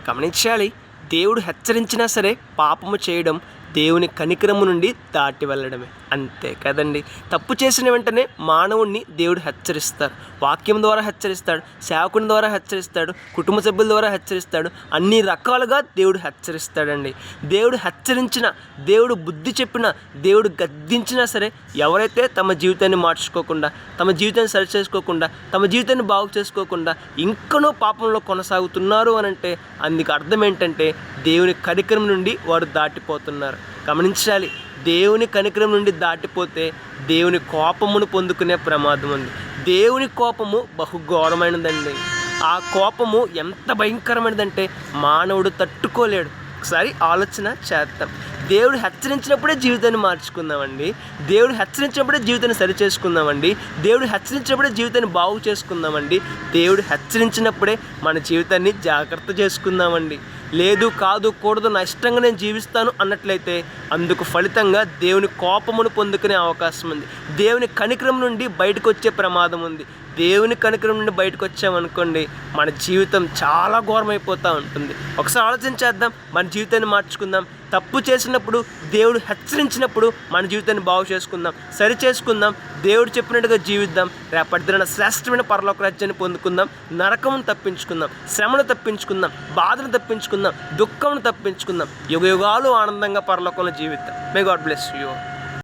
గమనించాలి. దేవుడు హెచ్చరించినా సరే పాపము చేయడం దేవుని కనికరము నుండి దాటి వెళ్ళడమే, అంతే కదండి. తప్పు చేసిన వెంటనే మానవుణ్ణి దేవుడు హెచ్చరిస్తాడు. వాక్యం ద్వారా హెచ్చరిస్తాడు, సేవకుని ద్వారా హెచ్చరిస్తాడు, కుటుంబ సభ్యుల ద్వారా హెచ్చరిస్తాడు. అన్ని రకాలుగా దేవుడు హెచ్చరిస్తాడండి. దేవుడు హెచ్చరించిన, దేవుడు బుద్ధి చెప్పిన, దేవుడు గద్దించినా సరే ఎవరైతే తమ జీవితాన్ని మార్చుకోకుండా, తమ జీవితాన్ని సరిచేసుకోకుండా, తమ జీవితాన్ని బాగు చేసుకోకుండా ఇంకనూ పాపంలో కొనసాగుతున్నారు అని అంటే అందుకు అర్థం ఏంటంటే దేవుని కనికరం నుండి వారు దాటిపోతున్నారు. గమనించాలి. దేవుని కనికరం నుండి దాటిపోతే దేవుని కోపమును పొందుకునే ప్రమాదం ఉంది. దేవుని కోపము బహుఘోరమైనదండి. ఆ కోపము ఎంత భయంకరమైనదంటే మానవుడు తట్టుకోలేడు. ఒకసారి ఆలోచన చేద్దాం. దేవుడు హెచ్చరించినప్పుడే జీవితాన్ని మార్చుకుందామండి. దేవుడు హెచ్చరించినప్పుడే జీవితాన్ని సరిచేసుకుందామండి. దేవుడు హెచ్చరించినప్పుడే జీవితాన్ని బాగు చేసుకుందామండి. దేవుడు హెచ్చరించినప్పుడే మన జీవితాన్ని జాగ్రత్త చేసుకుందామండి. లేదు, కాదు, కూడదు, నా ఇష్టంగా నేను జీవిస్తాను అన్నట్లయితే అందుకు ఫలితంగా దేవుని కోపమును పొందుకునే అవకాశం ఉంది. దేవుని కనికరం నుండి బయటకు వచ్చే ప్రమాదం ఉంది. దేవుని కనికరం నుండి బయటకు వచ్చామనుకోండి మన జీవితం చాలా ఘోరమైపోతూ ఉంటుంది. ఒకసారి ఆలోచించేద్దాం, మన జీవితాన్ని మార్చుకుందాం. తప్పు చేసినప్పుడు దేవుడు హెచ్చరించినప్పుడు మన జీవితాన్ని బాగు చేసుకుందాం, సరి చేసుకుందాం, దేవుడు చెప్పినట్టుగా జీవిద్దాం. రేపటి దిన శ్రేష్టమైన పరలోక రాజ్యాన్ని పొందుకుందాం. నరకమును తప్పించుకుందాం, శ్రమను తప్పించుకుందాం, బాధను తప్పించుకుందాం, దుఃఖమును తప్పించుకుందాం. యుగ యుగాలు ఆనందంగా పరలోకంలో జీవిద్దాం. May God bless you.